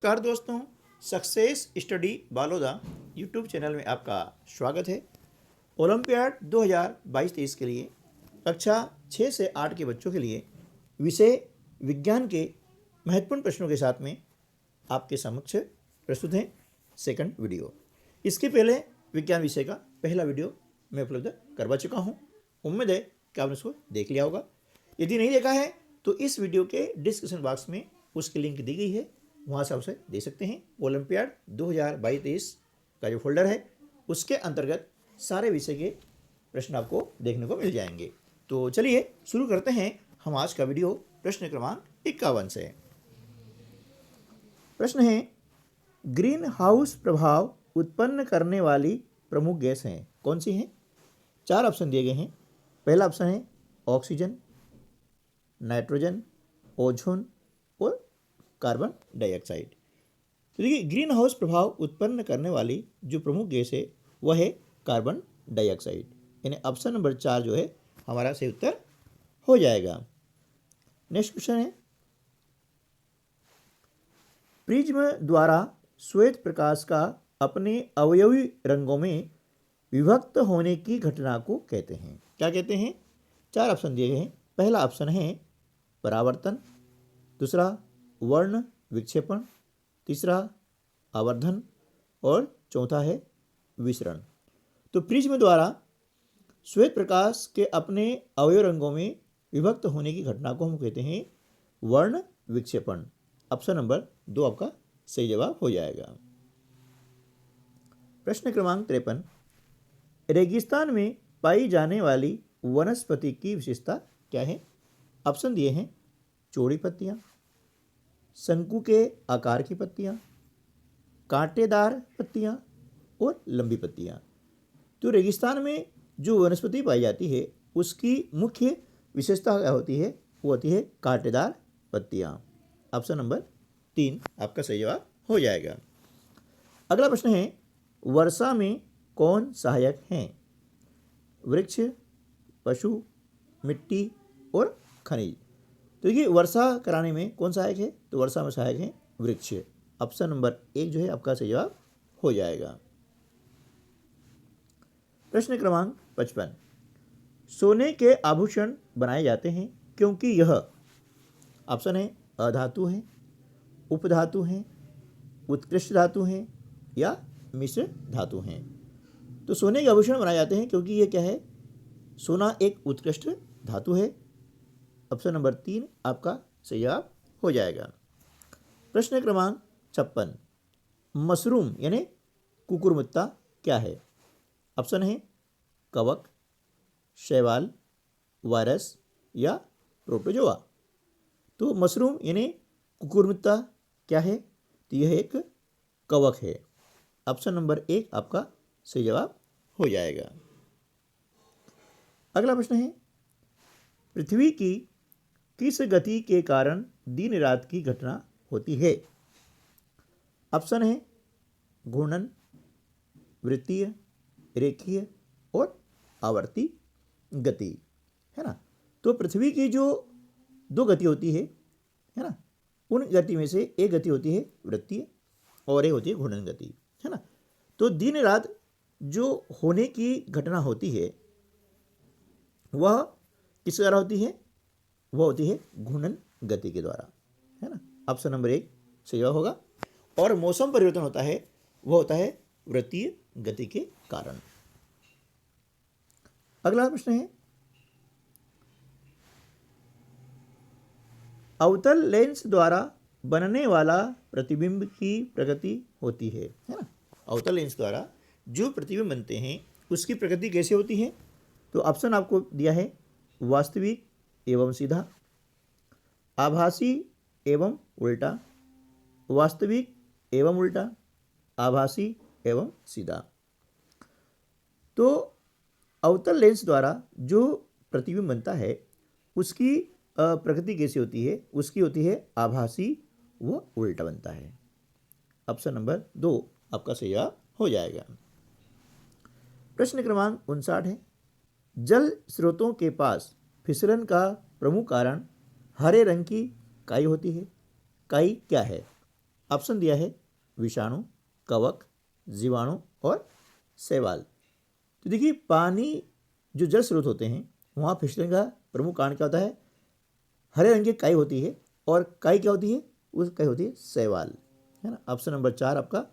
नमस्कार दोस्तों, success study Baloda YouTube channel में आपका स्वागत है। ओलंपियाड 2022-23 के लिए कक्षा 6 से 8 के बच्चों के लिए विषय विज्ञान के महत्वपूर्ण प्रश्नों के साथ में आपके समक्ष प्रस्तुत है सेकंड वीडियो। इसके पहले विज्ञान विषय का पहला वीडियो मैं उपलब्ध करवा चुका हूँ। उम्मीद है कि आपने उसको देख लिया होगा। यदि नहीं देखा है तो इस वीडियो के डिस्क्रिप्शन बॉक्स में उसकी लिंक दी गई है, वहाँ से आप उसे दे सकते हैं। ओलंपियाड 2022-23 का जो फोल्डर है उसके अंतर्गत सारे विषय के प्रश्न आपको देखने को मिल जाएंगे। तो चलिए शुरू करते हैं हम आज का वीडियो प्रश्न क्रमांक 51 से। प्रश्न है, ग्रीन हाउस प्रभाव उत्पन्न करने वाली प्रमुख गैस हैं, कौन सी हैं? 4 ऑप्शन दिए गए हैं। पहला ऑप्शन है ऑक्सीजन, नाइट्रोजन, ओजोन और कार्बन डाइऑक्साइड। तो देखिए, ग्रीन हाउस प्रभाव उत्पन्न करने वाली जो प्रमुख गैस है वह है कार्बन डाइऑक्साइड, यानी ऑप्शन नंबर 4 जो है हमारा सही उत्तर हो जाएगा। नेक्स्ट क्वेश्चन है, प्रिज्म द्वारा श्वेत प्रकाश का अपने अवयवी रंगों में विभक्त होने की घटना को कहते हैं, क्या कहते हैं? 4 ऑप्शन दिए गए हैं। पहला ऑप्शन है परावर्तन, दूसरा वर्ण विक्षेपण, तीसरा आवर्धन और चौथा है विसरण। तो प्रिज्म द्वारा श्वेत प्रकाश के अपने अवयव रंगों में विभक्त होने की घटना को हम कहते हैं वर्ण विक्षेपण। ऑप्शन नंबर 2 आपका सही जवाब हो जाएगा। प्रश्न क्रमांक 53, रेगिस्तान में पाई जाने वाली वनस्पति की विशेषता क्या है? ऑप्शन दिए हैं चौड़ी पत्तियां, शंकु के आकार की पत्तियां, कांटेदार पत्तियां और लंबी पत्तियां। तो रेगिस्तान में जो वनस्पति पाई जाती है उसकी मुख्य विशेषता क्या होती है? वो होती है कांटेदार पत्तियां। ऑप्शन नंबर 3 आपका सही जवाब हो जाएगा। अगला प्रश्न है, वर्षा में कौन सहायक हैं? वृक्ष, पशु, मिट्टी और खनिज। तो देखिए, वर्षा कराने में कौन सहायक है? तो वर्षा में सहायक है वृक्ष। ऑप्शन नंबर 1 जो है आपका सही जवाब हो जाएगा। प्रश्न क्रमांक 55, सोने के आभूषण बनाए जाते हैं क्योंकि यह, ऑप्शन है अधातु है, उपधातु है, उत्कृष्ट धातु है या मिश्र धातु हैं। तो सोने के आभूषण बनाए जाते हैं क्योंकि ये क्या है? सोना एक उत्कृष्ट धातु है। ऑप्शन नंबर 3 आपका सही जवाब हो जाएगा। प्रश्न क्रमांक 56, मशरूम यानी कुकुरमुत्ता क्या है? ऑप्शन है कवक, शैवाल, वायरस या प्रोटोजोआ। तो मशरूम यानी कुकुरमुत्ता क्या है? तो यह एक कवक है। ऑप्शन नंबर 1 आपका सही जवाब हो जाएगा। अगला प्रश्न है, पृथ्वी की किस गति के कारण दिन रात की घटना होती है? ऑप्शन है घूर्णन, वृत्तीय, रेखीय और आवर्ती गति, है ना। तो पृथ्वी की जो 2 गति होती है ना, उन गति में से एक गति होती है वृत्तीय और एक होती है घूर्णन गति, है ना। तो दिन रात जो होने की घटना होती है वह किस द्वारा होती है? वह होती है घूर्णन गति के द्वारा, है ना। ऑप्शन नंबर 1 सही जवाब होगा। और मौसम परिवर्तन होता है वह होता है वृत्तीय गति के कारण। अगला प्रश्न है, अवतल लेंस द्वारा बनने वाला प्रतिबिंब की प्रकृति होती है ना। अवतल लेंस द्वारा जो प्रतिबिंब बनते हैं उसकी प्रकृति कैसे होती है? तो ऑप्शन आपको दिया है वास्तविक एवं सीधा, आभासी एवं उल्टा, वास्तविक एवं उल्टा, आभासी एवं सीधा। तो अवतल लेंस द्वारा जो प्रतिबिंब बनता है उसकी प्रकृति कैसी होती है? उसकी होती है आभासी व उल्टा बनता है। ऑप्शन नंबर 2 आपका सही जवाब हो जाएगा। प्रश्न क्रमांक 59 है, जल स्रोतों के पास फिसलन का प्रमुख कारण हरे रंग की काई होती है। काई क्या है? ऑप्शन दिया है विषाणु, कवक, जीवाणु और शैवाल। तो देखिए पानी जो जल स्रोत होते हैं वहाँ फिसलन का प्रमुख कारण क्या होता है? हरे रंग की काई होती है और काई क्या होती है? उस काई होती है शैवाल, है ना। ऑप्शन नंबर 4 आपका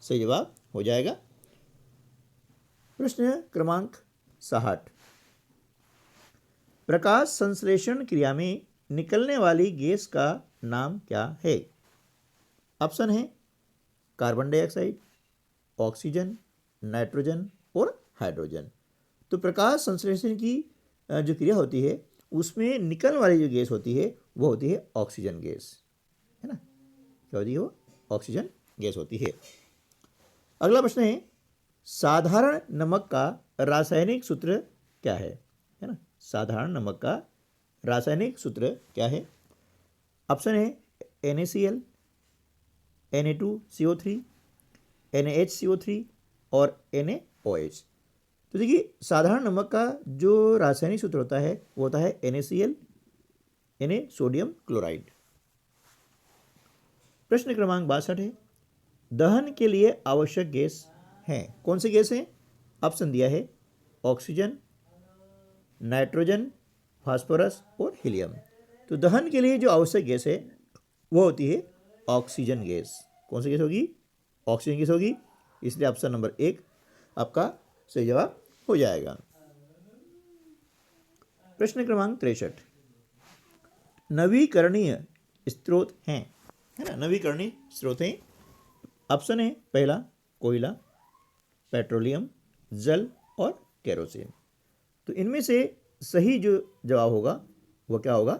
सही जवाब हो जाएगा। प्रश्न क्रमांक 60, प्रकाश संश्लेषण क्रिया में निकलने वाली गैस का नाम क्या है? ऑप्शन है कार्बन डाइऑक्साइड, ऑक्सीजन, नाइट्रोजन और हाइड्रोजन। तो प्रकाश संश्लेषण की जो क्रिया होती है उसमें निकलने वाली जो गैस होती है वो होती है ऑक्सीजन गैस, है ना। क्या होती है वो? ऑक्सीजन गैस होती है। अगला प्रश्न है साधारण नमक का रासायनिक सूत्र क्या है ना। साधारण नमक का रासायनिक सूत्र क्या है? ऑप्शन है NaCl, Na2CO3, NaHCO3 और NaOH। तो देखिए साधारण नमक का जो रासायनिक सूत्र होता है वो होता है NaCl, Na सोडियम क्लोराइड। प्रश्न क्रमांक 62 है दहन के लिए आवश्यक गैस हैं। कौन सी गैस है? ऑप्शन दिया है ऑक्सीजन, नाइट्रोजन, फास्फोरस और हीलियम। तो दहन के लिए जो आवश्यक गैस है वो होती है ऑक्सीजन गैस। कौन सी गैस होगी? ऑक्सीजन गैस होगी। इसलिए ऑप्शन नंबर 1 आपका सही जवाब हो जाएगा। प्रश्न क्रमांक 63, नवीकरणीय स्रोत हैं, है ना। नवीकरणीय स्रोत हैं। ऑप्शन है पहला कोयला, पेट्रोलियम, जल और केरोसिन। तो इनमें से सही जो जवाब होगा वो क्या होगा?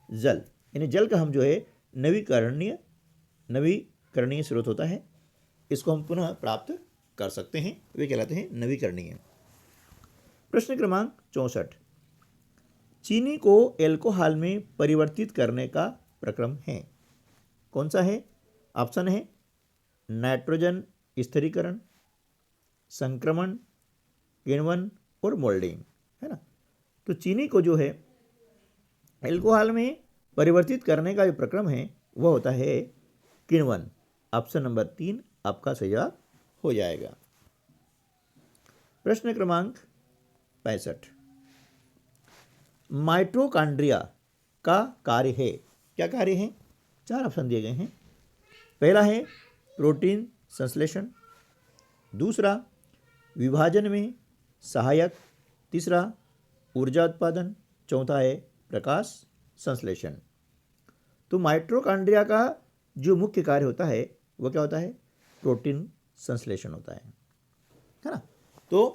जल। यानी जल का हम जो है नवीकरणीय स्रोत होता है, इसको हम पुनः प्राप्त कर सकते हैं, वे कहलाते हैं नवीकरणीय। प्रश्न क्रमांक 64, चीनी को एल्कोहल में परिवर्तित करने का प्रक्रम है। कौन सा है? ऑप्शन है नाइट्रोजन स्थिरीकरण, संक्रमण, किण्वन और मोल्डिंग, है ना। तो चीनी को जो है एल्कोहल में परिवर्तित करने का जो प्रक्रम है वह होता है किण्वन। ऑप्शन नंबर 3 आपका सही जवाब हो जाएगा। प्रश्न क्रमांक 65, माइटोकॉन्ड्रिया का कार्य है। क्या कार्य है? 4 ऑप्शन दिए गए हैं। पहला है प्रोटीन संश्लेषण, दूसरा विभाजन में सहायक, तीसरा ऊर्जा उत्पादन, चौथा है प्रकाश संश्लेषण। तो माइटोकॉन्ड्रिया का जो मुख्य कार्य होता है वो क्या होता है? प्रोटीन संश्लेषण होता है ना। तो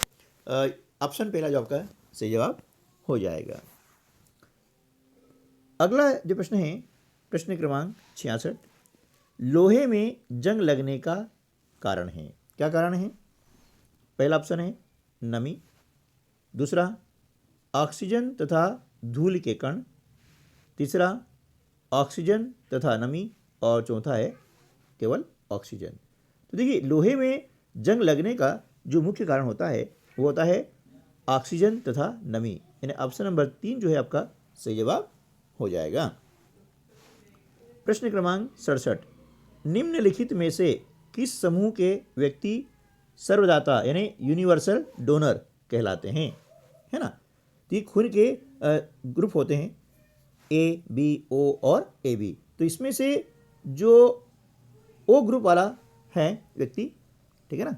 ऑप्शन पहला जो आपका सही जवाब हो जाएगा। अगला जो प्रश्न है प्रश्न क्रमांक 66, लोहे में जंग लगने का कारण है। क्या कारण है? पहला ऑप्शन है नमी, दूसरा ऑक्सीजन तथा धूल के कण, तीसरा ऑक्सीजन तथा नमी और चौथा है केवल ऑक्सीजन। तो देखिए लोहे में जंग लगने का जो मुख्य कारण होता है वो होता है ऑक्सीजन तथा नमी, यानी ऑप्शन नंबर 3 जो है आपका सही जवाब हो जाएगा। प्रश्न क्रमांक 67, निम्नलिखित में से किस समूह के व्यक्ति सर्वदाता यानी यूनिवर्सल डोनर कहलाते हैं, है ना। तो ये खून के ग्रुप होते हैं A, B, O और AB। तो इसमें से जो O ग्रुप वाला है व्यक्ति, ठीक है ना,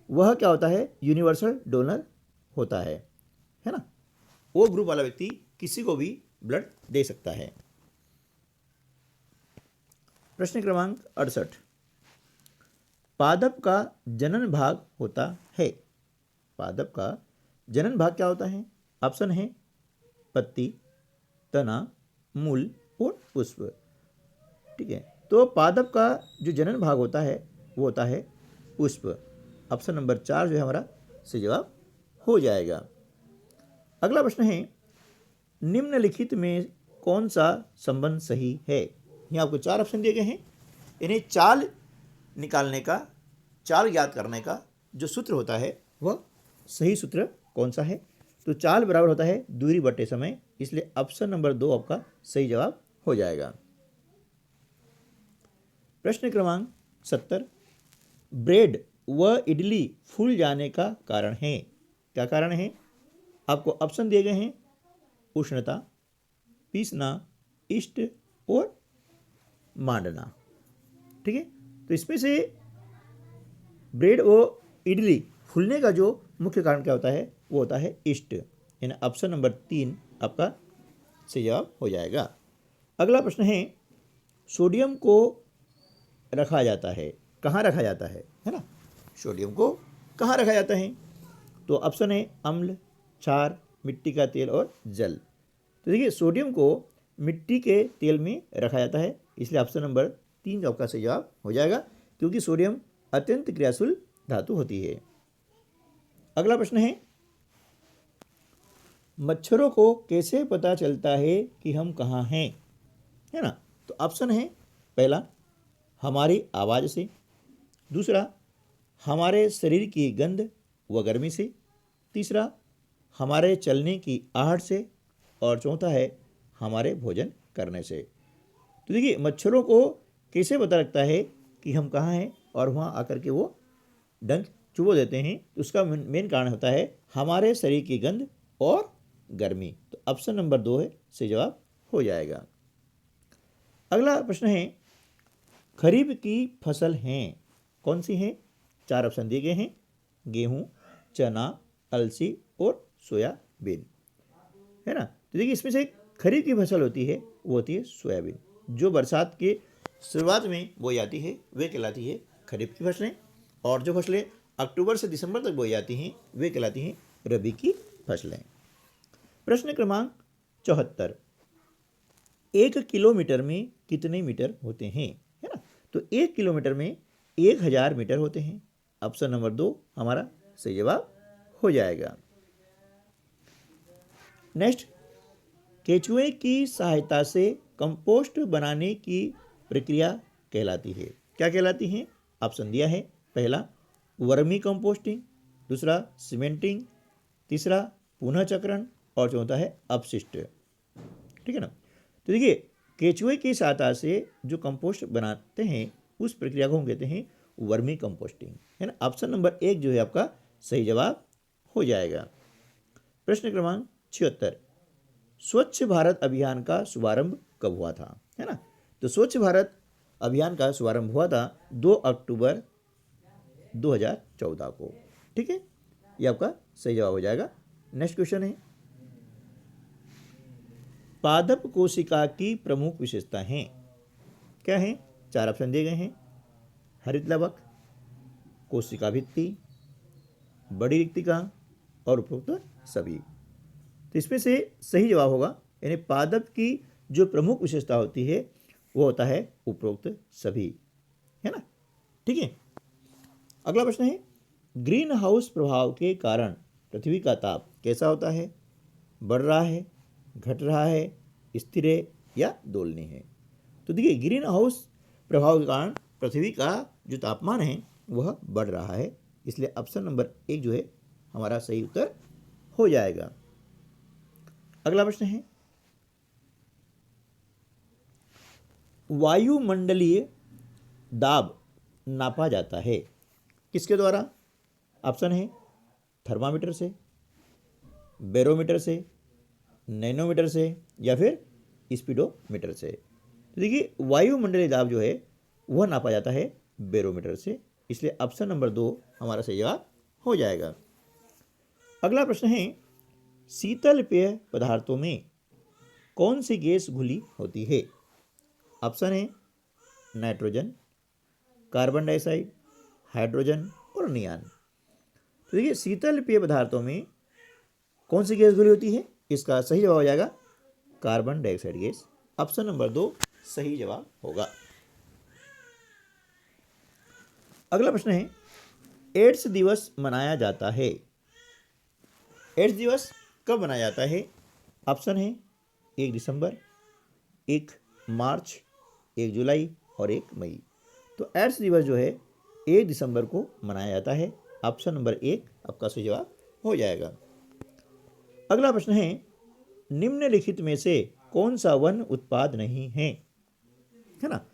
वह क्या होता है? यूनिवर्सल डोनर होता है ना। O ग्रुप वाला व्यक्ति किसी को भी ब्लड दे सकता है। प्रश्न क्रमांक 68, पादप का जनन भाग होता है। पादप का जनन भाग क्या होता है? ऑप्शन है पत्ती, तना, मूल और पुष्प, ठीक है। तो पादप का जो जनन भाग होता है वो होता है पुष्प। ऑप्शन नंबर 4 जो है हमारा सही जवाब हो जाएगा। अगला प्रश्न है निम्नलिखित में कौन सा संबंध सही है? यहाँ आपको 4 ऑप्शन दिए गए हैं। इन्हें चाल निकालने का, चाल ज्ञात करने का जो सूत्र होता है वह सही सूत्र कौन सा है? तो चाल बराबर होता है दूरी बटे समय, इसलिए ऑप्शन नंबर 2 आपका सही जवाब हो जाएगा। प्रश्न क्रमांक 70 ब्रेड व इडली फूल जाने का कारण है। क्या कारण है? आपको ऑप्शन दिए गए हैं उष्णता, पीसना, ईस्ट और मांडना। ठीक है, तो इसमें से ब्रेड और इडली फूलने का जो मुख्य कारण क्या होता है? वो होता है ईस्ट। यानी ऑप्शन नंबर 3 आपका सही जवाब हो जाएगा। अगला प्रश्न है सोडियम को रखा जाता है, कहाँ रखा जाता है ना? सोडियम को कहाँ रखा जाता है? तो ऑप्शन है अम्ल, क्षार, मिट्टी का तेल और जल। तो देखिए सोडियम को मिट्टी के तेल में रखा जाता है, इसलिए ऑप्शन नंबर 3 आपका सही जवाब हो जाएगा, क्योंकि सोडियम अत्यंत क्रियाशील धातु होती है। अगला प्रश्न है मच्छरों को कैसे पता चलता है कि हम कहाँ हैं, है ना? तो ऑप्शन है पहला हमारी आवाज़ से, दूसरा हमारे शरीर की गंध व गर्मी से, तीसरा हमारे चलने की आहट से, और चौथा है हमारे भोजन करने से। तो देखिए मच्छरों को कैसे पता लगता है कि हम कहाँ हैं और वहाँ आकर के वो डंक चुभो देते हैं? तो उसका मेन कारण होता है हमारे शरीर की गंध और गर्मी। तो ऑप्शन नंबर 2 है सही जवाब हो जाएगा। अगला प्रश्न है खरीफ की फसल हैं कौन सी हैं? 4 ऑप्शन दिए गए हैं गेहूं, चना, अलसी और सोयाबीन, है ना? तो देखिए इसमें से खरीफ की फसल होती है वो होती है सोयाबीन, जो बरसात के शुरुआत में बोई जाती है वे कहलाती है खरीफ की फसलें, और जो फसलें अक्टूबर से दिसंबर तक बोई जाती हैं वे कहलाती हैं रबी की फसलें। प्रश्न क्रमांक 74 1 किलोमीटर में कितने मीटर होते हैं, है ना? तो 1 किलोमीटर में 1000 मीटर होते हैं। ऑप्शन नंबर 2 हमारा सही जवाब हो जाएगा। नेक्स्ट, केचुए की सहायता से कंपोस्ट बनाने की प्रक्रिया कहलाती है, क्या कहलाती है? ऑप्शन दिया है पहला वर्मी कंपोस्टिंग, दूसरा सीमेंटिंग, तीसरा पुनः चक्रण और चौथा है अपशिष्ट। ठीक है ना? तो देखिए केचुए की सहायता से जो कंपोस्ट बनाते हैं उस प्रक्रिया को हम कहते हैं वर्मी कंपोस्टिंग, है ना? ऑप्शन नंबर 1 जो है आपका सही जवाब हो जाएगा। प्रश्न क्रमांक 76 स्वच्छ भारत अभियान का शुभारंभ कब हुआ था, है ना? तो स्वच्छ भारत अभियान का शुभारंभ हुआ था 2 अक्टूबर 2014 को। ठीक है, ये आपका सही जवाब हो जाएगा। नेक्स्ट क्वेश्चन है पादप कोशिका की प्रमुख विशेषता हैं, क्या है? 4 ऑप्शन दिए गए हैं हरित लवक, कोशिका भित्ति, बड़ी रिक्तिका और उपरोक्त सभी। तो इसमें से सही जवाब होगा यानी पादप की जो प्रमुख विशेषता होती है वो होता है उपरोक्त सभी, है ना? ठीक है, अगला प्रश्न है ग्रीन हाउस प्रभाव के कारण पृथ्वी का ताप कैसा होता है? बढ़ रहा है, घट रहा है, स्थिर है या दोलनीय है? तो देखिए ग्रीन हाउस प्रभाव के कारण पृथ्वी का जो तापमान है वह बढ़ रहा है, इसलिए ऑप्शन नंबर 1 जो है हमारा सही उत्तर हो जाएगा। अगला प्रश्न है वायुमंडलीय दाब नापा जाता है किसके द्वारा? ऑप्शन है थर्मामीटर से, बैरोमीटर से, नैनोमीटर से या फिर स्पीडोमीटर से। तो देखिए वायुमंडलीय दाब जो है वह नापा जाता है बैरोमीटर से, इसलिए ऑप्शन नंबर 2 हमारा सही जवाब हो जाएगा। अगला प्रश्न है शीतल पेय पदार्थों में कौन सी गैस घुली होती है? ऑप्शन है नाइट्रोजन, कार्बन डाइऑक्साइड, हाइड्रोजन और नियान। तो देखिए शीतल पेय पदार्थों में कौन सी गैस घुली होती है? इसका सही जवाब हो जाएगा carbon dioxide gas. Option number 2 सही जवाब होगा। अगला प्रश्न है एड्स दिवस मनाया जाता है, एड्स दिवस कब मनाया जाता है? ऑप्शन है 1 दिसंबर, 1 मार्च, 1 जुलाई और 1 मई। तो एड्स दिवस जो है 1 दिसंबर को मनाया जाता है, ऑप्शन नंबर 1 आपका सही जवाब हो जाएगा। अगला प्रश्न है निम्नलिखित में से कौन सा वन उत्पाद नहीं है, है ना?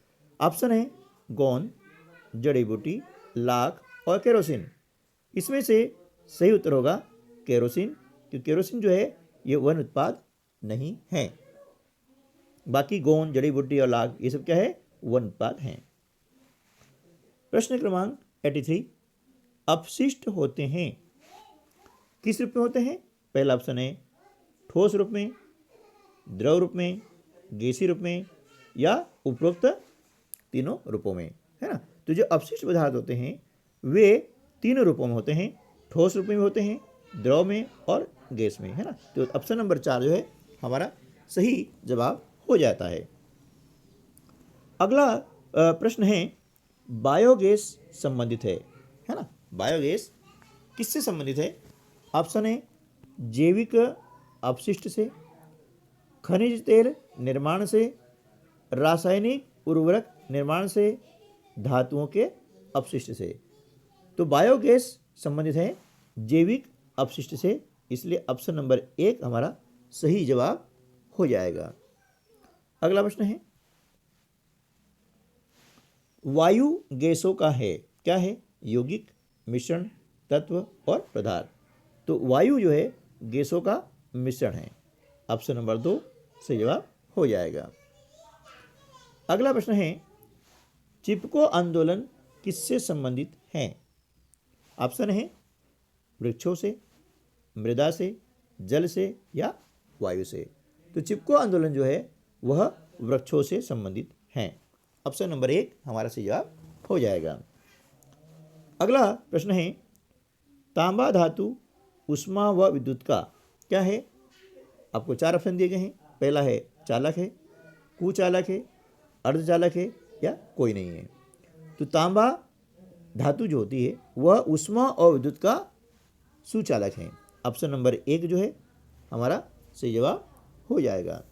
ऑप्शन है गोंद, जड़ी बूटी, लाख और केरोसिन। इसमें से सही उत्तर होगा केरोसिन, क्योंकि केरोसिन जो है ये वन उत्पाद नहीं है। बाकी गोंद, जड़ी बूटी और लाख ये सब क्या है, वन उत्पाद हैं। प्रश्न क्रमांक 83, अपशिष्ट होते हैं किस रूप में होते हैं? पहला ऑप्शन है ठोस रूप में, द्रव रूप में, गैसीय रूप में या उपरोक्त तीनों रूपों में, है ना। तो जो अपशिष्ट पदार्थ होते हैं वे तीनों रूपों में होते हैं, ठोस रूप में भी होते हैं, द्रव में और गैस में, है ना। तो ऑप्शन नंबर 4 जो है हमारा सही जवाब हो जाता है। अगला प्रश्न है बायोगैस संबंधित है ना। बायोगैस किससे संबंधित है? ऑप्शन है जैविक अपशिष्ट से, खनिज तेल निर्माण से, रासायनिक उर्वरक निर्माण से, धातुओं के अपशिष्ट से। तो बायोगैस संबंधित है जैविक अपशिष्ट से, इसलिए ऑप्शन नंबर 1 हमारा सही जवाब हो जाएगा। अगला प्रश्न है वायु गैसों का है क्या है? यौगिक, मिश्रण, तत्व और पदार्थ। तो वायु जो है गैसों का मिश्रण है, ऑप्शन नंबर 2 सही जवाब हो जाएगा। अगला प्रश्न है चिपको आंदोलन किससे संबंधित है? ऑप्शन है वृक्षों से, मृदा से, जल से या वायु से। तो चिपको आंदोलन जो है वह वृक्षों से संबंधित है, ऑप्शन नंबर 1 हमारा सही जवाब हो जाएगा। अगला प्रश्न है तांबा धातु ऊष्मा व विद्युत का क्या है? आपको 4 ऑप्शन दिए गए हैं। पहला है चालक है, कुचालक है, अर्धचालक है या कोई नहीं है। तो तांबा धातु जो होती है वह ऊष्मा और विद्युत का सुचालक है, ऑप्शन नंबर 1 जो है हमारा सही जवाब हो जाएगा।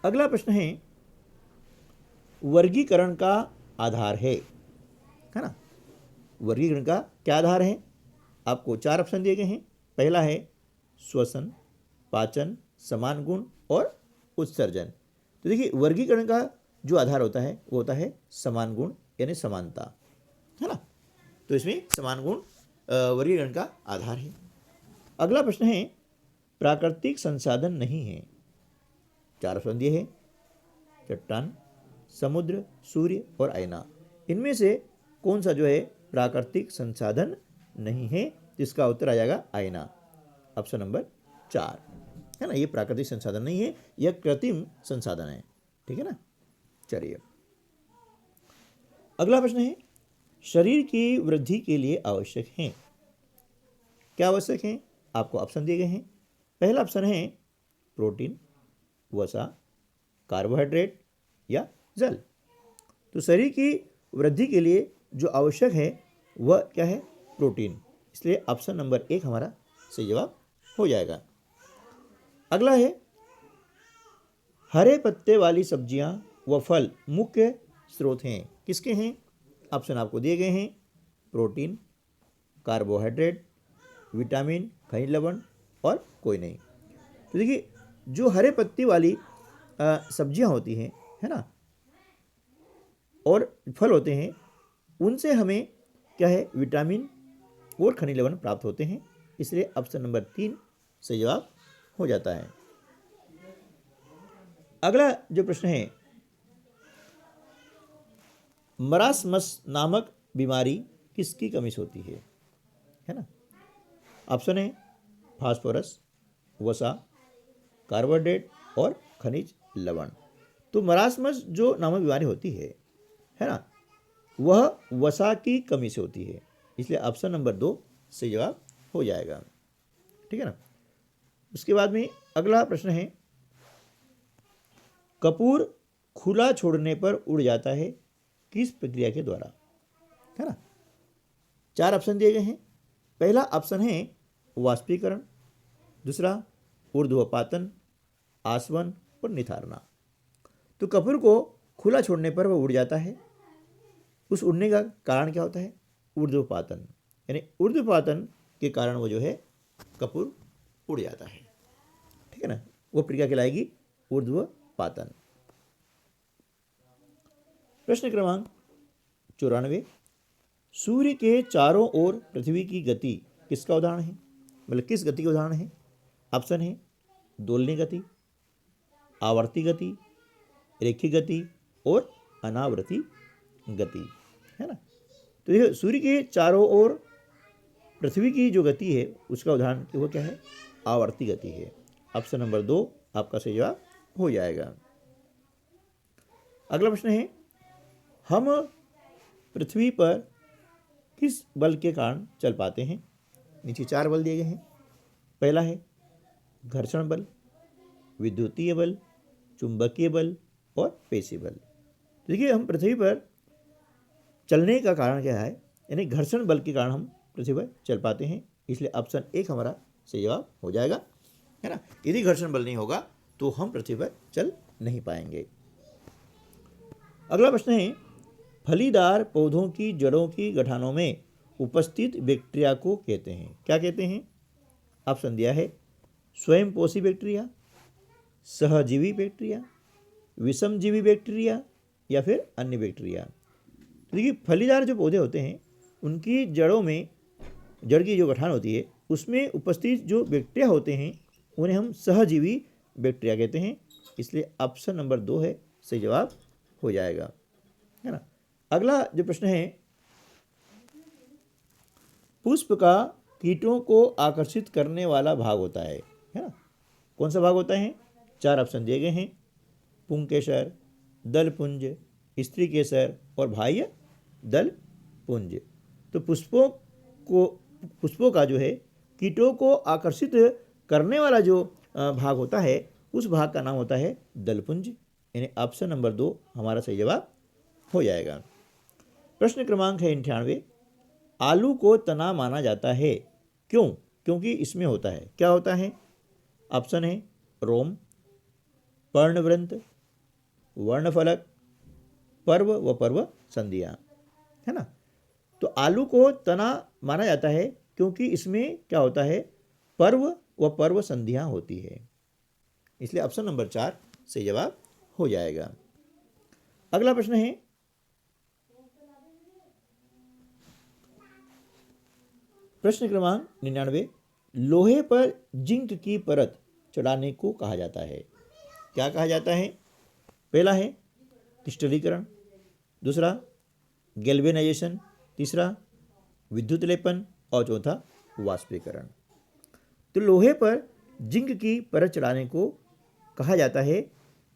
अगला प्रश्न है वर्गीकरण का आधार है ना। वर्गीकरण का क्या आधार है? आपको 4 ऑप्शन दिए गए हैं। पहला है श्वसन, पाचन, समान गुण और उत्सर्जन। तो देखिए वर्गीकरण का जो आधार होता है वो होता है समान गुण यानी समानता, है ना। तो इसमें समान गुण वर्गीकरण का आधार है। अगला प्रश्न है प्राकृतिक संसाधन नहीं है। 4 ऑप्शन दिए हैं चट्टान, समुद्र, सूर्य और आईना। इनमें से कौन सा जो है प्राकृतिक संसाधन नहीं है? जिसका उत्तर आ जाएगा आईना, ऑप्शन नंबर 4, है ना। ये प्राकृतिक संसाधन नहीं है, यह कृत्रिम संसाधन है, ठीक है ना। चलिए अगला प्रश्न है शरीर की वृद्धि के लिए आवश्यक है क्या? आवश्यक है आपको ऑप्शन दिए गए हैं। पहला ऑप्शन है प्रोटीन, वसा, कार्बोहाइड्रेट या जल। तो शरीर की वृद्धि के लिए जो आवश्यक है वह क्या है? प्रोटीन, इसलिए ऑप्शन नंबर 1 हमारा सही जवाब हो जाएगा। अगला है हरे पत्ते वाली सब्जियां व फल मुख्य स्रोत हैं किसके हैं? ऑप्शन आपको दिए गए हैं प्रोटीन, कार्बोहाइड्रेट, विटामिन, खनिज लवण और कोई नहीं। तो देखिए जो हरे पत्ती वाली सब्जियां होती हैं, है ना, और फल होते हैं उनसे हमें क्या है? विटामिन और खनिज लवण प्राप्त होते हैं, इसलिए ऑप्शन नंबर 3 सही जवाब हो जाता है। अगला जो प्रश्न है मरासमस नामक बीमारी किसकी कमी से होती है ना। ऑप्शन है फास्फोरस, वसा, कार्बोहाइड्रेट और खनिज लवण। तो मरासमस जो नामक बीमारी होती है ना, वह वसा की कमी से होती है, इसलिए ऑप्शन नंबर 2 सही जवाब हो जाएगा, ठीक है ना। उसके बाद में अगला प्रश्न है कपूर खुला छोड़ने पर उड़ जाता है किस प्रक्रिया के द्वारा, है ना। 4 ऑप्शन दिए गए हैं। पहला ऑप्शन है वाष्पीकरण, दूसरा ऊर्ध्वपातन, आसवन और निथारना। तो कपूर को खुला छोड़ने पर वह उड़ जाता है। उस उड़ने का कारण क्या होता है? ऊर्ध्वपातन, यानी ऊर्ध्वपातन के कारण वो जो है कपूर उड़ जाता है, ठीक है ना। वो प्रक्रिया कहलाएगी ऊर्ध्वपातन। प्रश्न क्रमांक 94। सूर्य के चारों ओर पृथ्वी की गति किसका उदाहरण है, मतलब किस गति का उदाहरण है? ऑप्शन है दोलनी गति, आवर्ती गति, रेखी गति और अनावर्ती गति, है ना। तो ये सूर्य के चारों ओर पृथ्वी की जो गति है उसका उदाहरण वो क्या है? आवर्ती गति है। ऑप्शन नंबर 2 आपका सही जवाब हो जाएगा। अगला प्रश्न है, हम पृथ्वी पर किस बल के कारण चल पाते हैं? नीचे 4 बल दिए गए हैं। पहला है घर्षण बल, विद्युतीय बल, चुंबकीय बल और पेशी बल। देखिए, हम पृथ्वी पर चलने का कारण क्या है, यानी घर्षण बल के कारण हम पृथ्वी पर चल पाते हैं, इसलिए ऑप्शन 1 हमारा सही जवाब हो जाएगा, है ना। यदि घर्षण बल नहीं होगा तो हम पृथ्वी पर चल नहीं पाएंगे। अगला प्रश्न है, फलीदार पौधों की जड़ों की गठानों में उपस्थित बैक्टीरिया को कहते हैं, क्या कहते हैं? ऑप्शन दिया है स्वयंपोषी बैक्टीरिया, सहजीवी बैक्टीरिया, विषमजीवी बैक्टीरिया या फिर अन्य बैक्टीरिया। तो देखिए, फलीदार जो पौधे होते हैं उनकी जड़ों में, जड़ की जो गठान होती है उसमें उपस्थित जो बैक्टीरिया होते हैं उन्हें हम सहजीवी बैक्टीरिया कहते हैं, इसलिए ऑप्शन नंबर 2 है सही जवाब हो जाएगा, है ना। अगला जो प्रश्न है, पुष्प का कीटों को आकर्षित करने वाला भाग होता है ना। कौन सा भाग होता है? 4 ऑप्शन दिए गए हैं, पुंकेसर, दल पुंज, स्त्री केसर और बाह्य दल पुंज। तो पुष्पों का जो है कीटों को आकर्षित करने वाला जो भाग होता है उस भाग का नाम होता है दलपुंज, यानी ऑप्शन नंबर 2 हमारा सही जवाब हो जाएगा। प्रश्न क्रमांक है 98, आलू को तना माना जाता है, क्यों? क्योंकि इसमें होता है, क्या होता है? ऑप्शन है रोम, पर्णवृंत, वर्णफलक, पर्व व पर्व संधियाँ, है ना। तो आलू को तना माना जाता है क्योंकि इसमें क्या होता है? पर्व व पर्व संधियाँ होती है, इसलिए ऑप्शन नंबर 4 सही जवाब हो जाएगा। अगला प्रश्न है, प्रश्न क्रमांक 99, लोहे पर जिंक की परत चढ़ाने को कहा जाता है, क्या कहा जाता है? पहला है क्रिस्टलीकरण, दूसरा गैल्वेनाइजेशन, तीसरा विद्युत लेपन और चौथा वाष्पीकरण। तो लोहे पर जिंक की परत चढ़ाने को कहा जाता है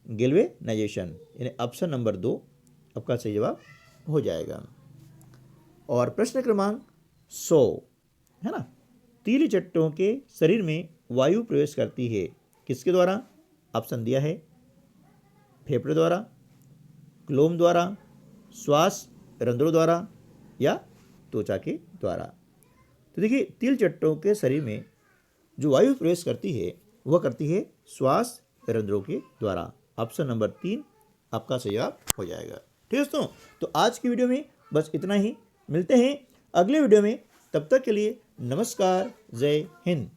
गैल्वेनाइजेशन, यानी ऑप्शन नंबर 2 आपका सही जवाब हो जाएगा। और प्रश्न क्रमांक 100, है ना, तीली चट्टों के शरीर में वायु प्रवेश करती है, किसके द्वारा? ऑप्शन दिया है फेफड़े द्वारा, क्लोम द्वारा, श्वास रंध्रों द्वारा या त्वचा के द्वारा। तो देखिए, तिल चट्टों के शरीर में जो वायु प्रवेश करती है वह करती है श्वास रंध्रों के द्वारा, ऑप्शन नंबर 3 आपका सही जवाब हो जाएगा। ठीक है दोस्तों, तो आज की वीडियो में बस इतना ही, मिलते हैं अगले वीडियो में, तब तक के लिए नमस्कार, जय हिंद।